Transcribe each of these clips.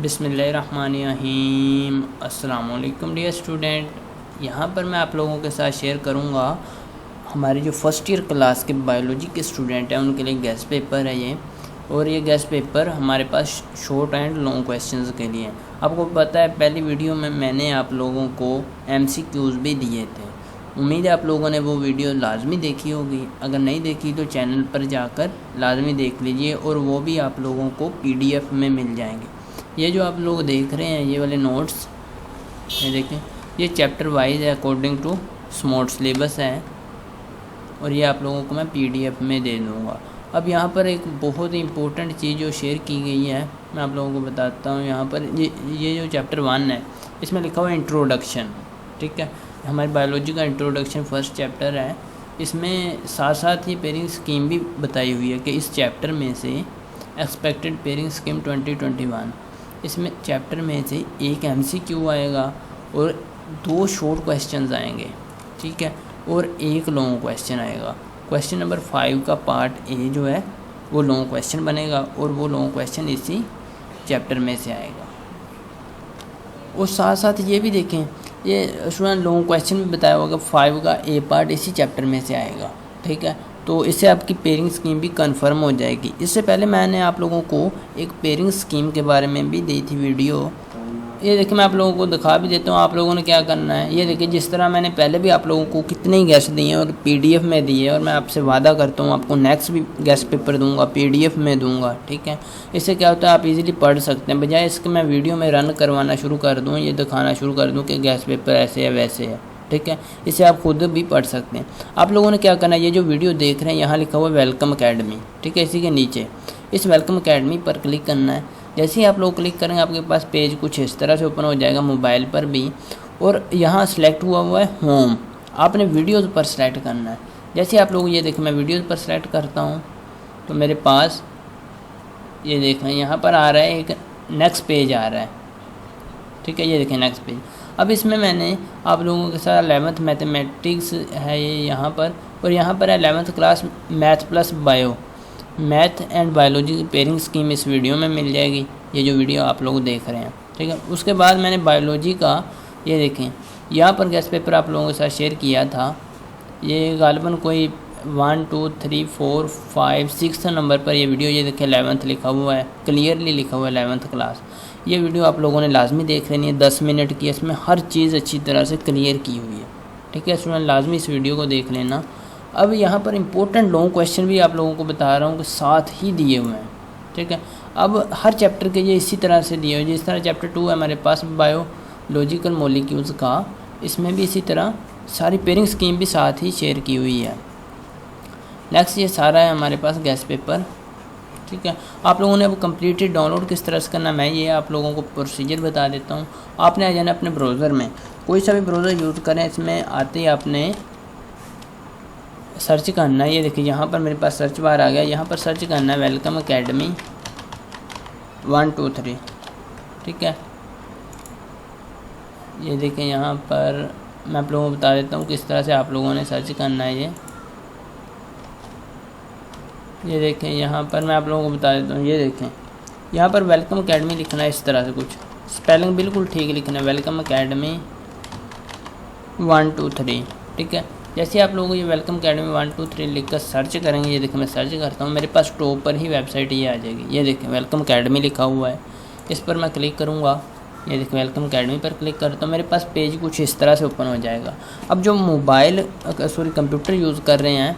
बिस्मिल्लाहिर्रहमानिर्रहीम। अस्सलाम वालेकुम डियर स्टूडेंट। यहाँ पर मैं आप लोगों के साथ शेयर करूँगा हमारे जो फर्स्ट ईयर क्लास के बायोलॉजी के स्टूडेंट हैं उनके लिए गेस्ट पेपर है ये। और ये गेस्ट पेपर हमारे पास शॉर्ट एंड लॉन्ग क्वेश्चंस के लिए। आपको पता है पहली वीडियो में मैंने आप लोगों को MCQs भी दिए थे। उम्मीद है आप लोगों ने वो वीडियो लाजमी देखी होगी। अगर नहीं देखी तो चैनल पर जाकर लाजमी देख लीजिए और वो भी आप लोगों को PDF में मिल जाएंगे। ये जो आप लोग देख रहे हैं ये वाले नोट्स, ये देखें, ये चैप्टर वाइज है अकॉर्डिंग टू स्मार्ट सिलेबस है और ये आप लोगों को मैं PDF में दे दूँगा। अब यहाँ पर एक बहुत ही इम्पोर्टेंट चीज़ जो शेयर की गई है मैं आप लोगों को बताता हूँ। यहाँ पर ये जो चैप्टर 1 है इसमें लिखा हुआ है इंट्रोडक्शन। ठीक है, हमारी बायोलॉजी का इंट्रोडक्शन फर्स्ट चैप्टर है। इसमें साथ साथ ही पेयरिंग स्कीम भी बताई हुई है कि इस चैप्टर में से एक्सपेक्टेड पेयरिंग स्कीम 2021, इसमें चैप्टर में से एक MCQ आएगा और 2 शॉर्ट क्वेश्चंस आएंगे। ठीक है, और एक लॉन्ग क्वेश्चन आएगा। क्वेश्चन नंबर 5 का पार्ट A जो है वो लॉन्ग क्वेश्चन बनेगा और वो लॉन्ग क्वेश्चन इसी चैप्टर में से आएगा। और साथ साथ ये भी देखें, ये स्टूडेंट लॉन्ग क्वेश्चन भी बताया होगा 5 का A पार्ट इसी चैप्टर में से आएगा। ठीक है, तो इससे आपकी पेयरिंग स्कीम भी कंफर्म हो जाएगी। इससे पहले मैंने आप लोगों को एक पेयरिंग स्कीम के बारे में भी दी थी वीडियो। ये देखिए मैं आप लोगों को दिखा भी देता हूँ, आप लोगों ने क्या करना है। ये देखिए जिस तरह मैंने पहले भी आप लोगों को कितने ही गेस्ट दिए और PDF में दिए और मैं आपसे वादा करता हूँ आपको नेक्स्ट भी गेस्ट पेपर दूंगा, PDF में दूंगा। ठीक है, इससे क्या होता है आप इजीली पढ़ सकते हैं, बजाय इसके मैं वीडियो में रन करवाना शुरू कर दूँ, ये दिखाना शुरू कर दूँ कि गेस्ट पेपर ऐसे है वैसे है। ठीक है, इसे आप खुद भी पढ़ सकते हैं। आप लोगों ने क्या करना है, ये जो वीडियो देख रहे हैं यहाँ लिखा हुआ है वेलकम अकेडमी। ठीक है, इसी के नीचे इस वेलकम अकेडमी पर क्लिक करना है। जैसे ही आप लोग क्लिक करेंगे आपके पास पेज कुछ इस तरह से ओपन हो जाएगा मोबाइल पर भी, और यहाँ सेलेक्ट हुआ है होम। आपने वीडियोज़ पर सेलेक्ट करना है। जैसे आप लोग ये देखें मैं वीडियोज़ पर सेलेक्ट करता हूँ तो मेरे पास ये देखें यहाँ पर आ रहा है एक नेक्स्ट पेज आ रहा है। ठीक है, ये देखें नेक्स्ट पेज। अब इसमें मैंने आप लोगों के साथ 11th मैथमेटिक्स है ये यहाँ पर, और यहाँ पर है 11th class math plus bio, math and biology की पेयरिंग स्कीम इस वीडियो में मिल जाएगी। ये जो वीडियो आप लोग देख रहे हैं। ठीक है, उसके बाद मैंने बायोलॉजी का ये देखें यहाँ पर गेस्ट पेपर आप लोगों के साथ शेयर किया था। ये गालिबन कोई 1 2 3 4 5 6 नंबर पर ये वीडियो, ये देखें 11th लिखा हुआ है, क्लियरली लिखा हुआ है 11th क्लास। ये वीडियो आप लोगों ने लाजमी देख लेनी है, 10 मिनट की, इसमें हर चीज़ अच्छी तरह से क्लियर की हुई है। ठीक है स्टूडेंट, लाजमी इस वीडियो को देख लेना। अब यहाँ पर इंपॉर्टेंट लॉन्ग क्वेश्चन भी आप लोगों को बता रहा हूँ कि साथ ही दिए हुए हैं। ठीक है, अब हर चैप्टर के ये इसी तरह से दिए हुए, जिस तरह चैप्टर 2 है हमारे पास बायोलॉजिकल मॉलिक्यूल्स का, इसमें भी इसी तरह सारी पेयरिंग स्कीम भी साथ ही शेयर की हुई है। नेक्स्ट ये सारा है हमारे पास गेस्ट पेपर। ठीक है, आप लोगों ने अब कम्प्लीटेड डाउनलोड किस तरह से करना, मैं ये आप लोगों को प्रोसीजर बता देता हूँ। आपने आ जाना अपने ब्राउज़र में, कोई सा भी ब्राउज़र यूज़ करें, इसमें आते ही आपने सर्च करना है। ये देखिए यहाँ पर मेरे पास सर्च बार आ गया, यहाँ पर सर्च करना है वेलकम अकेडमी 1 2 3। ठीक है, ये देखें यहाँ पर मैं आप लोगों को बता देता हूँ किस तरह से आप लोगों ने सर्च करना है। ये देखें यहाँ पर मैं आप लोगों को बता देता हूँ। ये देखें यहाँ पर वेलकम अकेडमी लिखना है इस तरह से, कुछ स्पेलिंग बिल्कुल ठीक लिखना है, वेलकम अकेडमी 1 2 3। ठीक है, जैसे आप लोगों को ये वेलकम अकेडमी 1 2 3 लिख कर सर्च करेंगे, ये देखें मैं सर्च करता हूँ, मेरे पास टॉप पर ही वेबसाइट ये आ जाएगी। ये देखें वेलकम अकेडमी लिखा हुआ है, इस पर मैं क्लिक करूँगा। ये देखें वेलकम अकेडमी पर क्लिक करता हूँ, मेरे पास पेज कुछ इस तरह से ओपन हो जाएगा। अब जो कंप्यूटर यूज़ कर रहे हैं,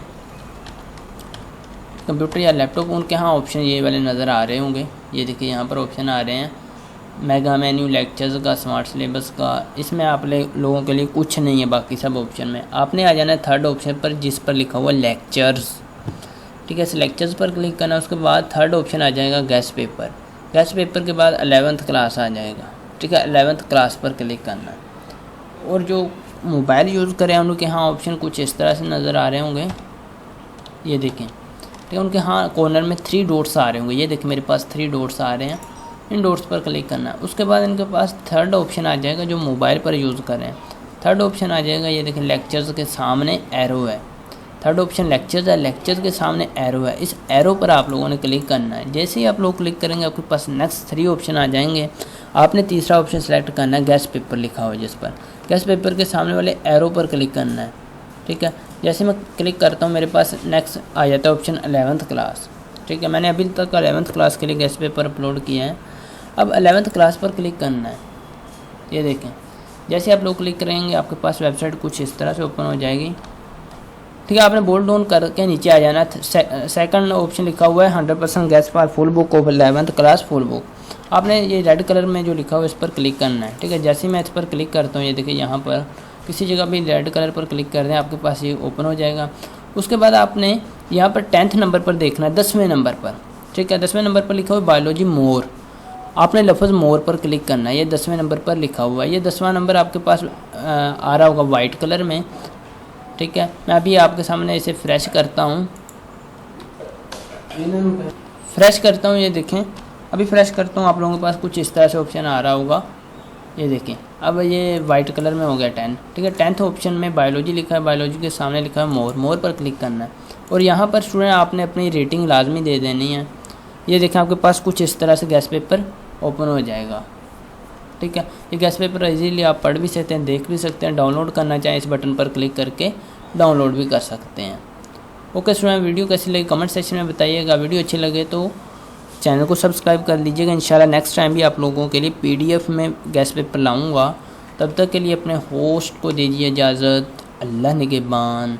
कंप्यूटर या लैपटॉप, उनके यहाँ ऑप्शन ये वाले नज़र आ रहे होंगे। ये देखिए यहाँ पर ऑप्शन आ रहे हैं मेगा मेन्यू, लेक्चर्स का, स्मार्ट सिलेबस का। इसमें आप लोगों के लिए कुछ नहीं है, बाकी सब ऑप्शन में आपने आ जाना है 3rd ऑप्शन पर जिस पर लिखा हुआ लेक्चर्स। ठीक है, इस लेक्चर्स पर क्लिक करना, उसके बाद 3rd ऑप्शन आ जाएगा गेस्ट पेपर। गेस्ट पेपर के बाद 11th क्लास आ जाएगा। ठीक है, 11th क्लास पर क्लिक करना है। और जो मोबाइल यूज़ करें उनके यहाँ ऑप्शन कुछ इस तरह से नज़र आ रहे होंगे। ये देखें, ठीक है, उनके हाँ कॉर्नर में 3 डॉट्स आ रहे होंगे। ये देखिए मेरे पास 3 डॉट्स आ रहे हैं, इन डॉट्स पर क्लिक करना है। उसके बाद इनके पास 3rd ऑप्शन आ जाएगा जो मोबाइल पर यूज़ कर रहे हैं। 3rd ऑप्शन आ जाएगा, ये देखिए लेक्चर्स के सामने एरो है। 3rd ऑप्शन लेक्चर्स है, लेक्चर्स के सामने एरो है, इस एरो पर आप लोगों ने क्लिक करना है। जैसे ही आप लोग क्लिक करेंगे आपके पास नेक्स्ट 3 ऑप्शन आ जाएंगे। आपने तीसरा ऑप्शन सेलेक्ट करना है गेस्ट पेपर लिखा हो जिस पर। गेस्ट पेपर के सामने वाले एरो पर क्लिक करना है, ठीक है। जैसे मैं क्लिक करता हूँ मेरे पास नेक्स्ट आ जाता है ऑप्शन 11th क्लास, ठीक है। मैंने अभी तक 11th क्लास के लिए गेस्ट पेपर अपलोड किया है। अब 11th क्लास पर क्लिक करना है। ये देखें, जैसे आप लोग क्लिक करेंगे आपके पास वेबसाइट कुछ इस तरह से ओपन हो जाएगी, ठीक है। आपने बोल्ड डाउन करके नीचे आ जाना। सेकंड ऑप्शन लिखा हुआ है 100% guest for full book of 11th class full book. आपने ये रेड कलर में जो लिखा हुआ है इस पर क्लिक करना है, ठीक है। जैसे मैं इस पर क्लिक करता हूँ, ये देखिए यहाँ पर किसी जगह भी रेड कलर पर क्लिक कर दें, आपके पास ये ओपन हो जाएगा। उसके बाद आपने यहाँ पर 10th नंबर पर देखना है, 10वें नंबर पर, ठीक है। 10वें नंबर पर लिखा हुआ है बायोलॉजी मोर। आपने लफ्ज़ मोर पर क्लिक करना है, ये 10वें नंबर पर लिखा हुआ है। ये 10वां नंबर आपके पास आ रहा होगा वाइट कलर में, ठीक है। मैं अभी आपके सामने इसे फ्रेश करता हूँ, ये देखें। अभी फ्रेश करता हूँ, आप लोगों के पास कुछ इस तरह से ऑप्शन आ रहा होगा, ये देखें। अब ये वाइट कलर में हो गया 10, ठीक है। 10th ऑप्शन में बायोलॉजी लिखा है, बायोलॉजी के सामने लिखा है मोर, मोर पर क्लिक करना है। और यहाँ पर स्टूडेंट आपने अपनी रेटिंग लाजमी दे देनी है। ये देखें आपके पास कुछ इस तरह से गेस्ट पेपर ओपन हो जाएगा, ठीक है। ये गेस्ट पेपर इजीली आप पढ़ भी सकते हैं, देख भी सकते हैं। डाउनलोड करना चाहें इस बटन पर क्लिक करके डाउनलोड भी कर सकते हैं। ओके स्टूडेंट, वीडियो कैसी लगी कमेंट सेक्शन में बताइएगा। वीडियो अच्छी लगे तो चैनल को सब्सक्राइब कर लीजिएगा। इंशाल्लाह नेक्स्ट टाइम भी आप लोगों के लिए PDF में गेस्ट पेपर लाऊंगा। तब तक के लिए अपने होस्ट को दीजिए इजाज़त। अल्लाह निगहबान।